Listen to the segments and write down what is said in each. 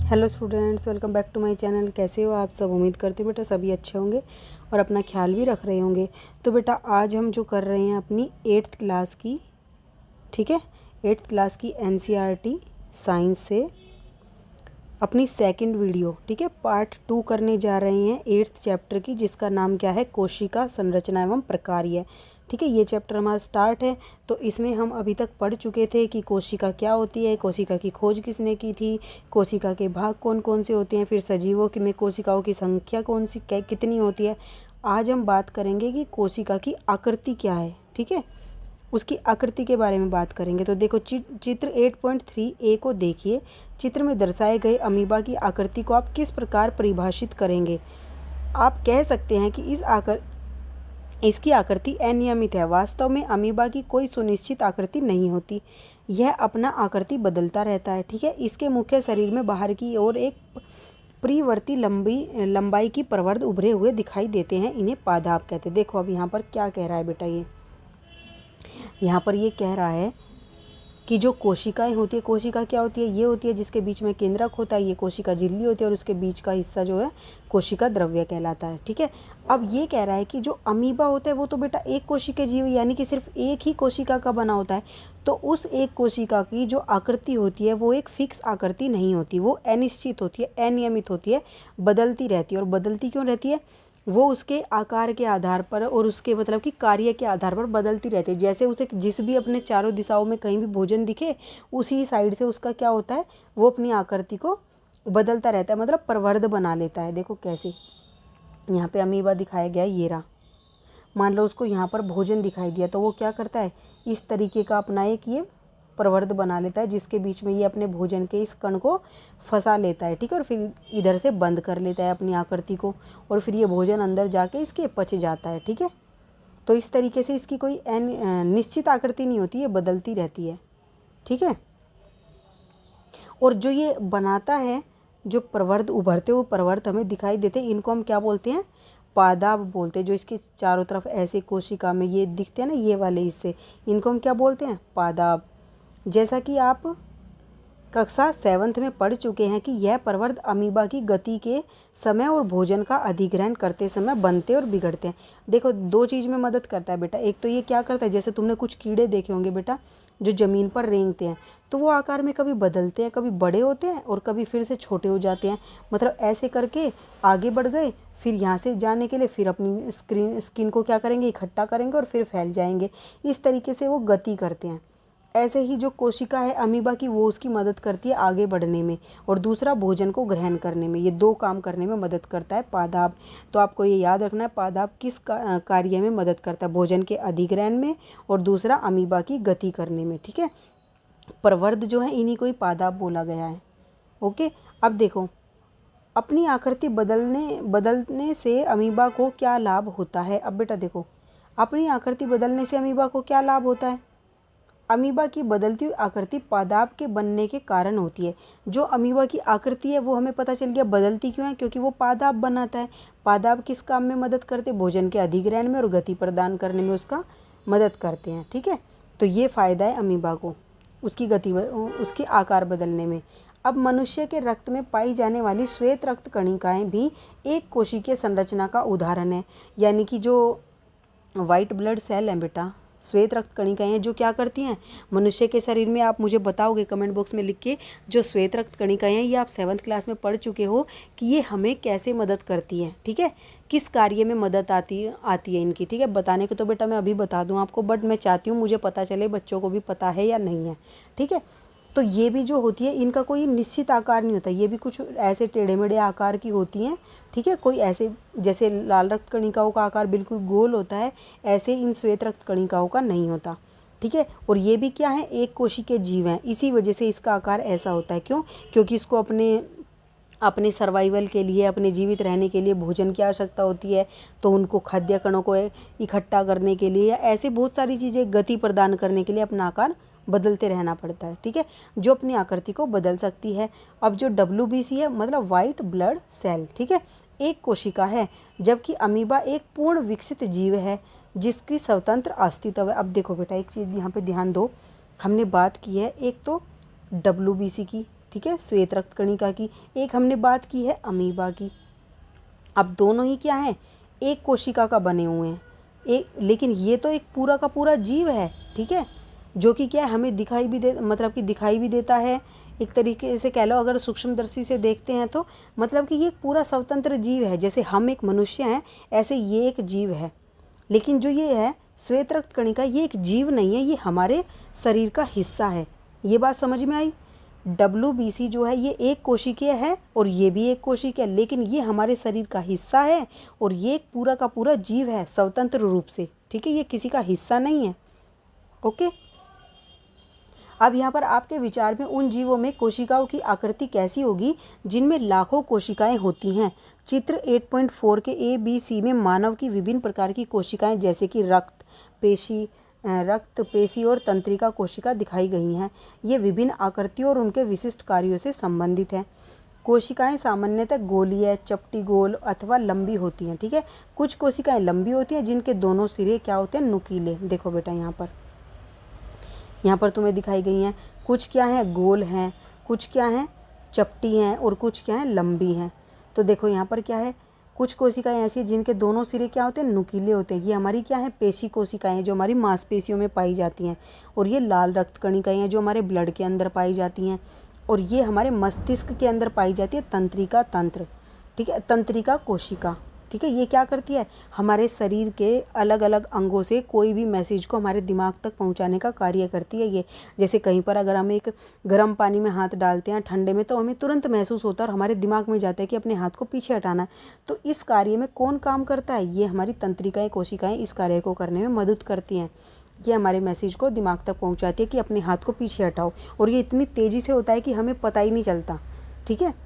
Hello students, welcome back to my channel. कैसे हो आप सब? उम्मीद करते हो बेटा सभी अच्छे होंगे और अपना ख्याल भी रख रहे होंगे। तो बेटा आज हम जो कर रहे हैं अपनी 8th क्लास की, ठीक है, 8th क्लास की एनसीईआरटी साइंस से अपनी सेकंड वीडियो, ठीक है, पार्ट 2 करने जा रहे हैं 8th चैप्टर की, जिसका नाम क्या है? कोशिका संरचना एवं प्रकार्य। ठीक है, ये चैप्टर हमारा स्टार्ट है। तो इसमें हम अभी तक पढ़ चुके थे कि कोशिका क्या होती है, कोशिका की खोज किसने की थी, कोशिका के भाग कौन कौन से होते हैं, फिर सजीवों में कोशिकाओं की संख्या कौन सी कितनी होती है। आज हम बात करेंगे कि कोशिका की आकृति क्या है, ठीक है, उसकी आकृति के बारे में बात करेंगे। तो देखो चित्र 8.3 को देखिए। चित्र में दर्शाए गए अमीबा की आकृति को आप किस प्रकार परिभाषित करेंगे? आप कह सकते हैं कि इसकी आकृति अनियमित है। वास्तव में अमीबा की कोई सुनिश्चित आकृति नहीं होती, यह अपना आकृति बदलता रहता है। ठीक है, इसके मुख्य शरीर में बाहर की ओर एक परिवर्ती लंबाई की प्रवर्ध उभरे हुए दिखाई देते हैं, इन्हें पादाप कहते हैं। देखो अब यहाँ पर क्या कह रहा है बेटा, यहाँ पर ये कह रहा है कि जो कोशिकाएं होती है, कोशिका क्या होती है? ये होती है जिसके बीच में केंद्रक होता है, ये कोशिका झिल्ली होती है और उसके बीच का हिस्सा जो है कोशिका द्रव्य कहलाता है। ठीक है, अब ये कह रहा है कि जो अमीबा होता है वो तो बेटा एक कोशिकीय जीव, यानी कि सिर्फ एक ही कोशिका का बना होता है। तो उस एक कोशिका की जो आकृति होती है वो एक फिक्स आकृति नहीं होती, वो अनिश्चित होती है, अनियमित होती है, बदलती रहती है। और बदलती क्यों रहती है? वो उसके आकार के आधार पर और उसके मतलब कि कार्य के आधार पर बदलती रहती है। जैसे उसे जिस भी अपने चारों दिशाओं में कहीं भी भोजन दिखे, उसी साइड से उसका क्या होता है, वो अपनी आकृति को बदलता रहता है, मतलब प्रवर्ध बना लेता है। देखो कैसे यहाँ पे अमीबा दिखाया गया है, ये रहा। मान लो उसको यहाँ पर भोजन दिखाई दिया तो वो क्या करता है, इस तरीके का अपना एक ये प्रवर्ध बना लेता है, जिसके बीच में ये अपने भोजन के इस कण को फंसा लेता है। ठीक है, और फिर इधर से बंद कर लेता है अपनी आकृति को, और फिर ये भोजन अंदर जाके इसके पच जाता है। ठीक है, तो इस तरीके से इसकी कोई निश्चित आकृति नहीं होती, ये बदलती रहती है। ठीक है, और जो ये बनाता है, जो प्रवर्ध उभरते हुए प्रवर्ध हमें दिखाई देते हैं, इनको हम क्या बोलते हैं? पादाप बोलते हैं। जो इसके चारों तरफ ऐसे कोशिका में ये दिखते हैं ना, ये वाले हिस्से, इनको हम क्या बोलते हैं? पादाप। जैसा कि आप कक्षा 7th में पढ़ चुके हैं कि यह प्रवर्ध अमीबा की गति के समय और भोजन का अधिग्रहण करते समय बनते और बिगड़ते हैं। देखो दो चीज़ में मदद करता है बेटा। एक तो ये क्या करता है, जैसे तुमने कुछ कीड़े देखे होंगे बेटा जो ज़मीन पर रेंगते हैं, तो वो आकार में कभी बदलते हैं, कभी बड़े होते हैं और कभी फिर से छोटे हो जाते हैं। मतलब ऐसे करके आगे बढ़ गए, फिर यहाँ से जाने के लिए फिर अपनी स्किन को क्या करेंगे, इकट्ठा करेंगे और फिर फैल जाएंगे। इस तरीके से वो गति करते हैं। ऐसे ही जो कोशिका है अमीबा की, वो उसकी मदद करती है आगे बढ़ने में, और दूसरा भोजन को ग्रहण करने में। ये दो काम करने में मदद करता है पादाप। तो आपको ये याद रखना है, पादाप किस कार्य में मदद करता है? भोजन के अधिग्रहण में, और दूसरा अमीबा की गति करने में। ठीक है, प्रवर्ध जो है इन्हीं को ही पादाप बोला गया है। ओके, अब देखो अपनी आकृति बदलने से अमीबा को क्या लाभ होता है? अब बेटा देखो, अपनी आकृति बदलने से अमीबा को क्या लाभ होता है? अमीबा की बदलती हुई आकृति पादाप के बनने के कारण होती है। जो अमीबा की आकृति है वो हमें पता चल गया बदलती क्यों है, क्योंकि वो पादाप बनाता है। पादाप किस काम में मदद करते हैं? भोजन के अधिग्रहण में और गति प्रदान करने में उसका मदद करते हैं। ठीक है, तो ये फ़ायदा है अमीबा को उसकी आकार बदलने में। अब मनुष्य के रक्त में पाई जाने वाली श्वेत रक्त कणिकाएँ भी एक कोशिकीय संरचना का उदाहरण है। यानी कि जो वाइट ब्लड सेल हैं बेटा, श्वेत रक्त कणिकाएँ हैं, जो क्या करती हैं मनुष्य के शरीर में? आप मुझे बताओगे कमेंट बॉक्स में लिख के। जो श्वेत रक्त कणिकाएँ हैं ये आप 7th क्लास में पढ़ चुके हो कि ये हमें कैसे मदद करती हैं। ठीक है, किस कार्य में मदद आती है इनकी। ठीक है, बताने को तो बेटा मैं अभी बता दूं आपको, बट मैं चाहती हूँ मुझे पता चले बच्चों को भी पता है या नहीं है। ठीक है, तो ये भी जो होती है इनका कोई निश्चित आकार नहीं होता, ये भी कुछ ऐसे टेढ़े मेढ़े आकार की होती हैं। ठीक है, कोई ऐसे जैसे लाल रक्त कणिकाओं का आकार बिल्कुल गोल होता है, ऐसे इन श्वेत रक्त कणिकाओं का नहीं होता। ठीक है, और ये भी क्या है, एक कोशिकीय जीव हैं, इसी वजह से इसका आकार ऐसा होता है। क्यों? क्योंकि इसको अपने सर्वाइवल के लिए, अपने जीवित रहने के लिए भोजन की आवश्यकता होती है। तो उनको खाद्य कणों को इकट्ठा करने के लिए या ऐसे बहुत सारी चीज़ें गति प्रदान करने के लिए अपना आकार बदलते रहना पड़ता है। ठीक है, जो अपनी आकृति को बदल सकती है। अब जो WBC है मतलब वाइट ब्लड सेल, ठीक है, एक कोशिका है, जबकि अमीबा एक पूर्ण विकसित जीव है जिसकी स्वतंत्र अस्तित्व है। अब देखो बेटा एक चीज़ यहाँ पे ध्यान दो, हमने बात की है एक तो WBC की, ठीक है, श्वेत रक्त कणिका की। एक हमने बात की है अमीबा की। अब दोनों ही क्या हैं, एक कोशिका का बने हुए हैं, लेकिन ये तो एक पूरा का पूरा जीव है, ठीक है, जो कि क्या है हमें दिखाई भी मतलब कि दिखाई भी देता है, एक तरीके से कह लो अगर सूक्ष्मदर्शी से देखते हैं तो मतलब कि ये एक पूरा स्वतंत्र जीव है। जैसे हम एक मनुष्य हैं ऐसे ये एक जीव है। लेकिन जो ये है श्वेत रक्त कणिका, ये एक जीव नहीं है, ये हमारे शरीर का हिस्सा है। ये बात समझ में आई। WBC जो है ये एक कोशिकीय है और ये भी एक कोशिकीय, लेकिन ये हमारे शरीर का हिस्सा है और ये एक पूरा का पूरा जीव है स्वतंत्र रूप से, ठीक है, ये किसी का हिस्सा नहीं है। ओके, अब यहाँ पर आपके विचार में उन जीवों में कोशिकाओं की आकृति कैसी होगी जिनमें लाखों कोशिकाएं होती हैं। चित्र 8.4 के ABC में मानव की विभिन्न प्रकार की कोशिकाएं जैसे कि रक्त, पेशी और तंत्रिका कोशिका दिखाई गई हैं। ये विभिन्न आकृतियों और उनके विशिष्ट कार्यों से संबंधित हैं। कोशिकाएं सामान्यतः गोलीय, चपटी गोल अथवा लंबी होती हैं, ठीक है। कुछ कोशिकाएं लंबी होती हैं जिनके दोनों सिरे क्या होते हैं, नुकीले। देखो बेटा यहाँ पर तुम्हें दिखाई गई हैं। कुछ क्या है, गोल हैं, कुछ क्या हैं, चपटी हैं और कुछ क्या है, लंबी हैं। तो देखो यहाँ पर क्या है, कुछ कोशिकाएं ऐसी हैं जिनके दोनों सिरे क्या होते हैं, नुकीले होते हैं। ये हमारी क्या है, पेशी कोशिकाएं जो हमारी मांसपेशियों में पाई जाती हैं। और ये लाल रक्त कणिकाएं हैं जो हमारे ब्लड के अंदर पाई जाती हैं। और ये हमारे मस्तिष्क के अंदर पाई जाती है तंत्रिका तंत्र, ठीक है, तंत्रिका कोशिका, ठीक है। ये क्या करती है, हमारे शरीर के अलग अलग अंगों से कोई भी मैसेज को हमारे दिमाग तक पहुंचाने का कार्य करती है ये। जैसे कहीं पर अगर हम एक गर्म पानी में हाथ डालते हैं ठंडे में, तो हमें तुरंत महसूस होता है और हमारे दिमाग में जाता है कि अपने हाथ को पीछे हटाना है। तो इस कार्य में कौन काम करता है, ये हमारी तंत्रिकाएँ कोशिकाएँ इस कार्य को करने में मदद करती हैं। ये हमारे मैसेज को दिमाग तक पहुँचाती है कि अपने हाथ को पीछे हटाओ, और ये इतनी तेज़ी से होता है कि हमें पता ही नहीं चलता, ठीक है।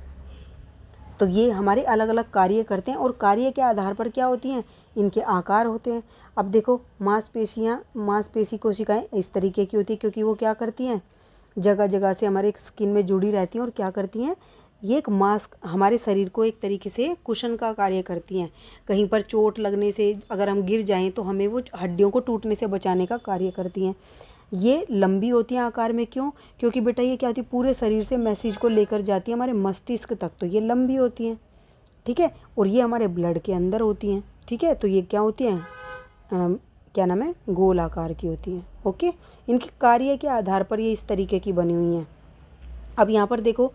तो ये हमारे अलग अलग कार्य करते हैं और कार्य के आधार पर क्या होती हैं, इनके आकार होते हैं। अब देखो मांसपेशी कोशिकाएं इस तरीके की होती है क्योंकि वो क्या करती हैं, जगह जगह से हमारे स्किन में जुड़ी रहती हैं और क्या करती हैं, ये एक मास्क हमारे शरीर को एक तरीके से कुशन का कार्य करती हैं। कहीं पर चोट लगने से अगर हम गिर जाएं तो हमें वो हड्डियों को टूटने से बचाने का कार्य करती हैं। ये लंबी होती हैं आकार में, क्यों, क्योंकि बेटा ये क्या होती है, पूरे शरीर से मैसेज को लेकर जाती है हमारे मस्तिष्क तक, तो ये लंबी होती हैं, ठीक है। और ये हमारे ब्लड के अंदर होती हैं, ठीक है। तो ये क्या होती हैं, क्या नाम है, गोल आकार की होती हैं। ओके, इनके कार्य के आधार पर ये इस तरीके की बनी हुई हैं। अब यहाँ पर देखो,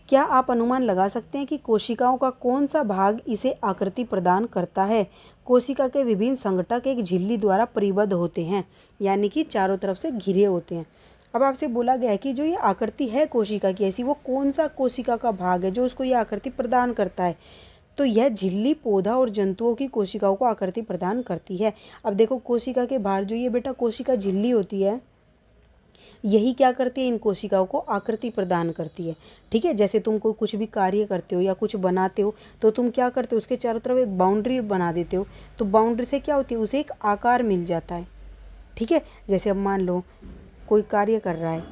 क्या आप अनुमान लगा सकते हैं कि कोशिकाओं का कौन सा भाग इसे आकृति प्रदान करता है। कोशिका के विभिन्न संघटक एक झिल्ली द्वारा परिबद्ध होते हैं, यानी कि चारों तरफ से घिरे होते हैं। अब आपसे बोला गया है कि जो ये आकृति है कोशिका की ऐसी, वो कौन सा कोशिका का भाग है जो उसको ये आकृति प्रदान करता है। तो यह झिल्ली पौधा और जंतुओं की कोशिकाओं को आकृति प्रदान करती है। अब देखो कोशिका के बाहर जो ये बेटा कोशिका झिल्ली होती है, यही क्या करती है, इन कोशिकाओं को आकृति प्रदान करती है, ठीक है। जैसे तुम कोई कुछ भी कार्य करते हो या कुछ बनाते हो तो तुम क्या करते हो, उसके चारों तरफ एक बाउंड्री बना देते हो, तो बाउंड्री से क्या होती है, उसे एक आकार मिल जाता है, ठीक है। जैसे अब मान लो कोई कार्य कर रहा है,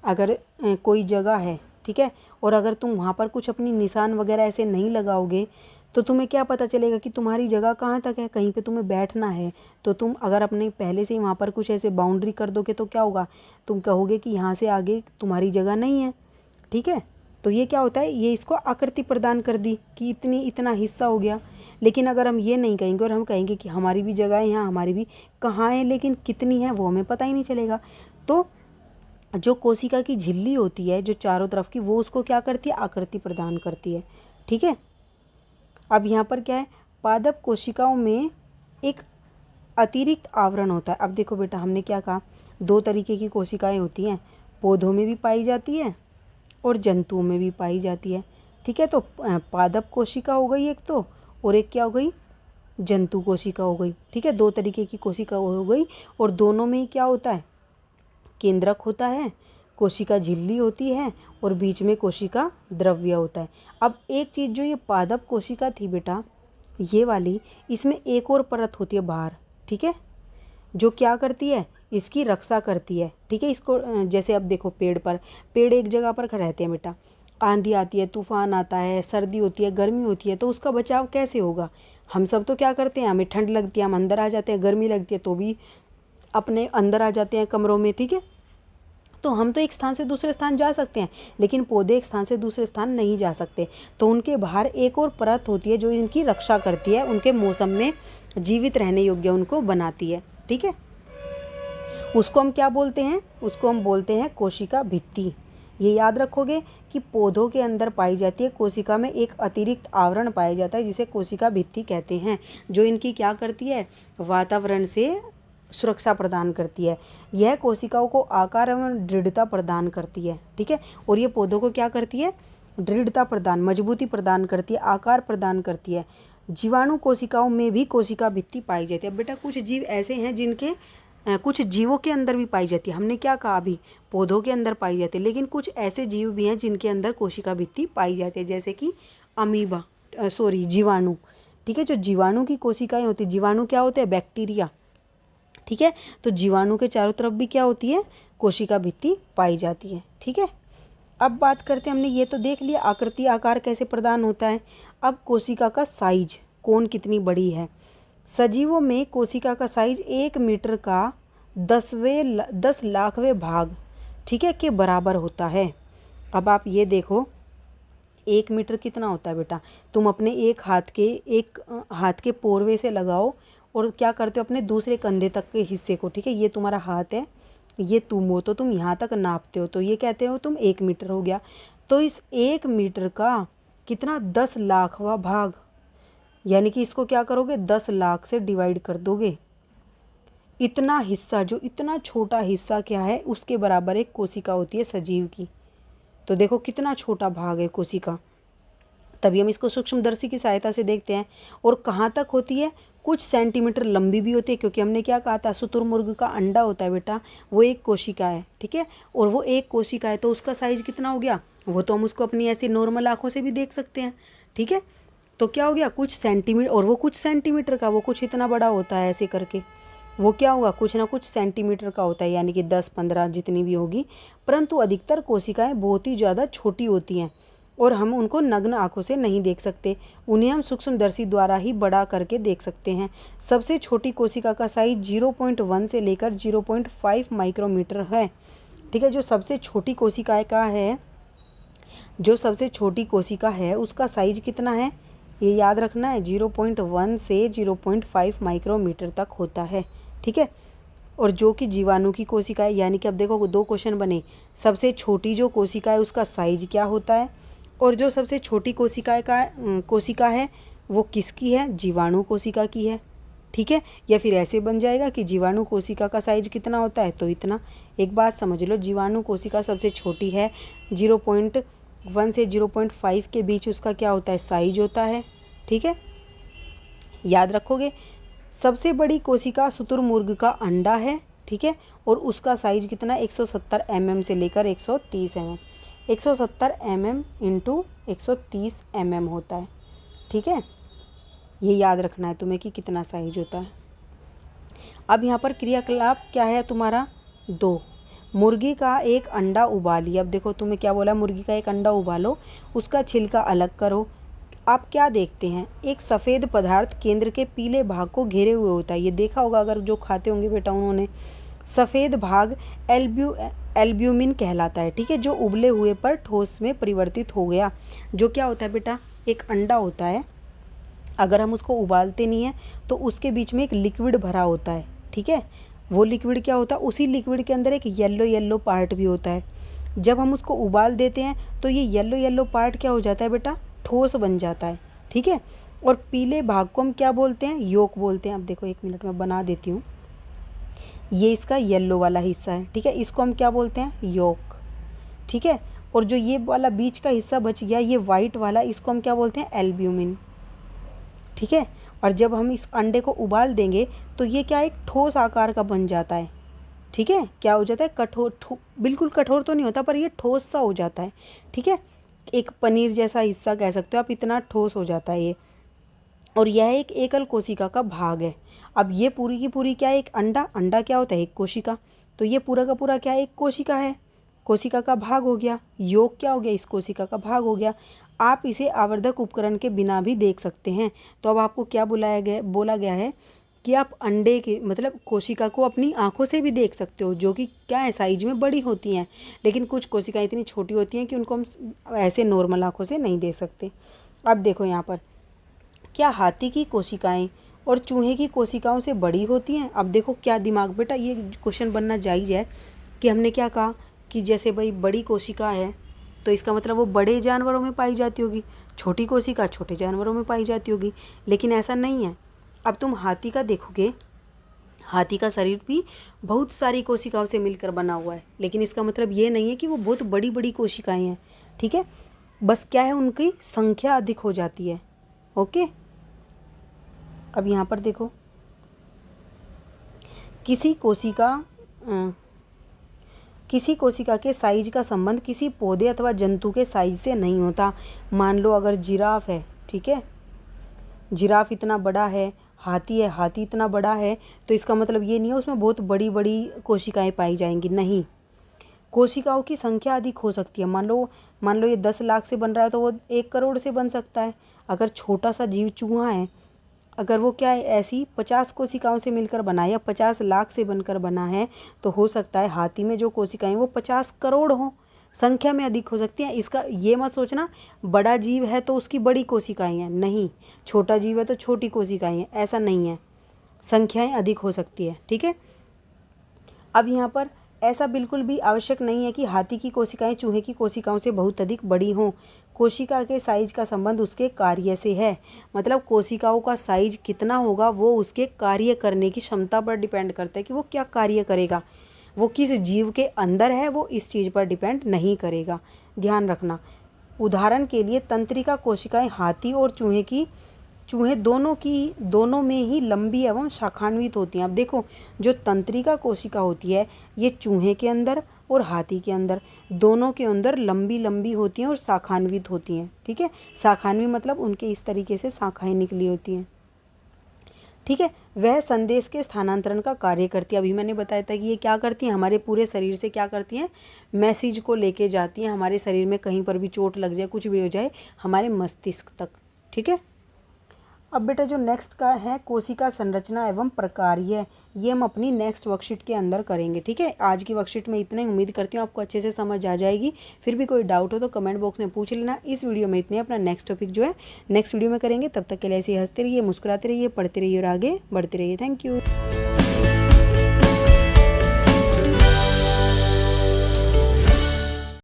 अगर कोई जगह है, ठीक है, और अगर तुम वहाँ पर कुछ अपनी निशान वगैरह ऐसे नहीं लगाओगे तो तुम्हें क्या पता चलेगा कि तुम्हारी जगह कहाँ तक है। कहीं पे तुम्हें बैठना है तो तुम अगर अपने पहले से ही वहाँ पर कुछ ऐसे बाउंड्री कर दोगे तो क्या होगा, तुम कहोगे कि यहाँ से आगे तुम्हारी जगह नहीं है, ठीक है। तो ये क्या होता है, ये इसको आकृति प्रदान कर दी कि इतना हिस्सा हो गया। लेकिन अगर हम ये नहीं कहेंगे और हम कहेंगे कि हमारी भी जगह है यहाँ, हमारी भी कहाँ है, लेकिन कितनी है वो हमें पता ही नहीं चलेगा। तो जो कोशिका की झिल्ली होती है जो चारों तरफ की, वो उसको क्या करती है, आकृति प्रदान करती है, ठीक है। अब यहाँ पर क्या है, पादप कोशिकाओं में एक अतिरिक्त आवरण होता है। अब देखो बेटा हमने क्या कहा, दो तरीके की कोशिकाएं होती हैं, पौधों में भी पाई जाती है और जंतुओं में भी पाई जाती है, ठीक है। तो पादप कोशिका हो गई एक तो, और एक क्या हो गई, जंतु कोशिका हो गई, ठीक है। दो तरीके की कोशिका हो गई और दोनों में ही क्या होता है, केंद्रक होता है, कोशिका झिल्ली होती है और बीच में कोशिका द्रव्य होता है। अब एक चीज़ जो ये पादप कोशिका थी बेटा, ये वाली, इसमें एक और परत होती है बाहर, ठीक है, जो क्या करती है, इसकी रक्षा करती है, ठीक है। इसको जैसे अब देखो पेड़ एक जगह पर रहते हैं बेटा, आंधी आती है, तूफान आता है, सर्दी होती है, गर्मी होती है, तो उसका बचाव कैसे होगा। हम सब तो क्या करते हैं, हमें ठंड लगती है हम अंदर आ जाते हैं, गर्मी लगती है तो भी अपने अंदर आ जाते हैं कमरों में, ठीक है। तो हम तो एक स्थान से दूसरे स्थान जा सकते हैं, लेकिन पौधे एक स्थान से दूसरे स्थान नहीं जा सकते। तो उनके बाहर एक और परत होती है जो इनकी रक्षा करती है, उनके मौसम में जीवित रहने योग्य उनको बनाती है। ठीक है, उसको हम क्या बोलते हैं? उसको हम बोलते हैं कोशिका भित्ति। ये याद रखोगे कि पौधों के अंदर पाई जाती है, कोशिका में एक अतिरिक्त आवरण पाया जाता है जिसे कोशिका भित्ति कहते हैं, जो इनकी क्या करती है? वातावरण से सुरक्षा प्रदान करती है। यह कोशिकाओं को आकार एवं दृढ़ता प्रदान करती है। ठीक है, और ये पौधों को क्या करती है? दृढ़ता प्रदान, मजबूती प्रदान करती है, आकार प्रदान करती है। जीवाणु कोशिकाओं में भी कोशिका भित्ति पाई जाती है। अब बेटा कुछ जीव ऐसे हैं जिनके कुछ जीवों के अंदर भी पाई जाती है, हमने क्या कहा अभी? पौधों के अंदर पाई जाती है, लेकिन कुछ ऐसे जीव भी हैं जिनके अंदर कोशिका भित्ति पाई जाती है, जैसे कि अमीबा, जीवाणु। ठीक है, जो जीवाणु की कोशिकाएं होती है, जीवाणु क्या होते हैं? बैक्टीरिया। ठीक है, तो जीवाणु के चारों तरफ भी क्या होती है? कोशिका भित्ति पाई जाती है। ठीक है, अब बात करते हैं, हमने ये तो देख लिया आकृति आकार कैसे प्रदान होता है। अब कोशिका का साइज, कौन कितनी बड़ी है। सजीवों में कोशिका का साइज 1 मीटर का 10 लाखवें भाग, ठीक है, के बराबर होता है। अब आप ये देखो 1 मीटर कितना होता है बेटा? तुम अपने एक हाथ के पोरवे से लगाओ और क्या करते हो? अपने दूसरे कंधे तक के हिस्से को, ठीक है, ये तुम्हारा हाथ है, ये तुम हो, तो तुम यहाँ तक नापते हो, तो ये कहते हो तुम 1 मीटर हो गया। तो इस 1 मीटर का कितना? 10 लाखवां भाग, यानी कि इसको क्या करोगे? 10 लाख से डिवाइड कर दोगे। इतना हिस्सा, जो इतना छोटा हिस्सा क्या है, उसके बराबर एक कोशिका होती है सजीव की। तो देखो कितना छोटा भाग है कोशिका। तभी हम इसको सूक्ष्मदर्शी की सहायता से देखते हैं। और कहाँ तक होती है? कुछ सेंटीमीटर लंबी भी होती है, क्योंकि हमने क्या कहा था? शुतुरमुर्ग का अंडा होता है बेटा, वो एक कोशिका है। ठीक है, और वो एक कोशिका है, तो उसका साइज कितना हो गया? वो तो हम उसको अपनी ऐसी नॉर्मल आँखों से भी देख सकते हैं। ठीक है, तो क्या हो गया? कुछ सेंटीमीटर, और वो कुछ सेंटीमीटर का, वो कुछ इतना बड़ा होता है ऐसे करके, वो क्या होगा? कुछ ना कुछ सेंटीमीटर का होता है, यानी कि 10-15 जितनी भी होगी। परंतु अधिकतर कोशिकाएं बहुत ही ज़्यादा छोटी होती हैं और हम उनको नग्न आंखों से नहीं देख सकते, उन्हें हम सूक्ष्मदर्शी द्वारा ही बड़ा करके देख सकते हैं। सबसे छोटी कोशिका का साइज 0.1 से लेकर 0.5 माइक्रोमीटर है। ठीक है, जो सबसे छोटी कोशिका का है, जो सबसे छोटी कोशिका है उसका साइज कितना है? ये याद रखना है, 0.1 से 0.5 माइक्रोमीटर तक होता है। ठीक है, और जो कि जीवाणु की कोशिका है, यानी कि अब देखो 2 क्वेश्चन बने, सबसे छोटी जो कोशिका है उसका साइज क्या होता है, और जो सबसे छोटी कोशिका है वो किसकी है? जीवाणु कोशिका की है। ठीक है, या फिर ऐसे बन जाएगा कि जीवाणु कोशिका का साइज कितना होता है, तो इतना। एक बात समझ लो, जीवाणु कोशिका सबसे छोटी है, 0.1 से 0.5 के बीच उसका क्या होता है? साइज होता है। ठीक है, याद रखोगे। सबसे बड़ी कोशिका शुतुरमुर्ग का अंडा है। ठीक है, और उसका साइज कितना? 170 mm से लेकर 130 mm, 170 mm इंटू 130 mm होता है। ठीक है, ये याद रखना है तुम्हें कि कितना साइज होता है। अब यहाँ पर क्रियाकलाप क्या है तुम्हारा? 2। मुर्गी का एक अंडा उबालिए। अब देखो तुम्हें क्या बोला? मुर्गी का एक अंडा उबालो, उसका छिलका अलग करो। आप क्या देखते हैं? एक सफ़ेद पदार्थ केंद्र के पीले भाग को घेरे हुए होता है। ये देखा होगा अगर जो खाते होंगे बेटा उन्होंने। सफ़ेद भाग एल्ब्यूमिन कहलाता है। ठीक है, जो उबले हुए पर ठोस में परिवर्तित हो गया। जो क्या होता है बेटा? एक अंडा होता है, अगर हम उसको उबालते नहीं हैं तो उसके बीच में एक लिक्विड भरा होता है। ठीक है, वो लिक्विड क्या होता है? उसी लिक्विड के अंदर एक येलो पार्ट भी होता है। जब हम उसको उबाल देते हैं तो ये येलो पार्ट क्या हो जाता है बेटा? ठोस बन जाता है। ठीक है, और पीले भाग को हम क्या बोलते हैं? योक बोलते हैं। अब देखो 1 मिनट में बना देती हूँ। ये इसका येलो वाला हिस्सा है। ठीक है, इसको हम क्या बोलते हैं? योक। ठीक है, और जो ये वाला बीच का हिस्सा बच गया, ये वाइट वाला, इसको हम क्या बोलते हैं? एल्ब्यूमिन। ठीक है, और जब हम इस अंडे को उबाल देंगे तो ये क्या? एक ठोस आकार का बन जाता है। ठीक है, क्या हो जाता है? कठोर, बिल्कुल कठोर तो नहीं होता पर ये ठोस सा हो जाता है। ठीक है, एक पनीर जैसा हिस्सा कह सकते हो आप, इतना ठोस हो जाता है ये। और यह एक एकल कोशिका का भाग है। अब ये पूरी की पूरी क्या है? एक अंडा क्या होता है? एक कोशिका। तो ये पूरा का पूरा क्या है? एक कोशिका है, कोशिका का भाग हो गया। योग क्या हो गया? इस कोशिका का भाग हो गया। आप इसे आवर्धक उपकरण के बिना भी देख सकते हैं। तो अब आपको क्या बोला गया है कि आप अंडे के मतलब कोशिका को अपनी आँखों से भी देख सकते हो, जो कि क्या है साइज में बड़ी होती हैं, लेकिन कुछ कोशिकाएं इतनी छोटी होती हैं कि उनको हम ऐसे नॉर्मल आँखों से नहीं देख सकते। अब देखो यहाँ पर, क्या हाथी की कोशिकाएं और चूहे की कोशिकाओं से बड़ी होती हैं? अब देखो क्या दिमाग, बेटा ये क्वेश्चन बनना जायज़ है कि हमने क्या कहा कि जैसे भाई बड़ी कोशिका है तो इसका मतलब वो बड़े जानवरों में पाई जाती होगी, छोटी कोशिका छोटे जानवरों में पाई जाती होगी, लेकिन ऐसा नहीं है। अब तुम हाथी का देखोगे, हाथी का शरीर भी बहुत सारी कोशिकाओं से मिलकर बना हुआ है, लेकिन इसका मतलब ये नहीं है कि वो बहुत बड़ी बड़ी कोशिकाएं हैं, ठीक है। बस क्या है, उनकी संख्या अधिक हो जाती है। ओके, अब यहाँ पर देखो, किसी कोशिका के साइज का संबंध किसी पौधे अथवा जंतु के साइज से नहीं होता। मान लो अगर जिराफ है, ठीक है, जिराफ इतना बड़ा है, हाथी है, हाथी इतना बड़ा है, तो इसका मतलब ये नहीं है उसमें बहुत बड़ी बड़ी कोशिकाएं पाई जाएंगी, नहीं। कोशिकाओं की संख्या अधिक हो सकती है। मान लो ये 10 लाख से बन रहा है तो वो 1 करोड़ से बन सकता है। अगर छोटा सा जीव चूहा है, अगर वो क्या है ऐसी 50 कोशिकाओं से मिलकर बना है या 50 लाख से बनकर बना है, तो हो सकता है हाथी में जो कोशिकाएं वो 50 करोड़ हों, संख्या में अधिक हो सकती हैं। इसका ये मत सोचना बड़ा जीव है तो उसकी बड़ी कोशिकाएं हैं, नहीं। छोटा जीव है तो छोटी कोशिकाएं हैं, ऐसा नहीं है, संख्याएं अधिक हो सकती है, ठीक है। अब यहाँ पर ऐसा बिल्कुल भी आवश्यक नहीं है कि हाथी की कोशिकाएं चूहे की कोशिकाओं से बहुत अधिक बड़ी हों। कोशिका के साइज का संबंध उसके कार्य से है, मतलब कोशिकाओं का साइज कितना होगा वो उसके कार्य करने की क्षमता पर डिपेंड करता है कि वो क्या कार्य करेगा। वो किस जीव के अंदर है वो इस चीज़ पर डिपेंड नहीं करेगा, ध्यान रखना। उदाहरण के लिए तंत्रिका कोशिकाएं हाथी और चूहे दोनों में ही लंबी एवं शाखान्वित होती हैं। अब देखो, जो तंत्रिका कोशिका होती है ये चूहे के अंदर और हाथी के अंदर, दोनों के अंदर लंबी लंबी होती हैं और शाखान्वित होती हैं, ठीक है। शाखान्वित मतलब उनके इस तरीके से शाखाएं निकली होती हैं, ठीक है। वह संदेश के स्थानांतरण का कार्य करती है। अभी मैंने बताया था कि ये क्या करती हैं, हमारे पूरे शरीर से क्या करती हैं, मैसेज को लेके जाती हैं हमारे शरीर में, कहीं पर भी चोट लग जाए, कुछ भी हो जाए, हमारे मस्तिष्क तक, ठीक है। अब बेटा जो नेक्स्ट का है कोशिका संरचना एवं प्रकार्य, ये हम अपनी नेक्स्ट वर्कशीट के अंदर करेंगे, ठीक है। आज की वर्कशीट में इतने, उम्मीद करती हूँ आपको अच्छे से समझ आ जाएगी। फिर भी कोई डाउट हो तो कमेंट बॉक्स में पूछ लेना। इस वीडियो में इतने, अपना नेक्स्ट टॉपिक जो है नेक्स्ट वीडियो में करेंगे। तब तक के लिए ऐसे ही हंसते रहिए, मुस्कुराते रहिए, पढ़ते रहिए और आगे बढ़ते रहिए। Thank you.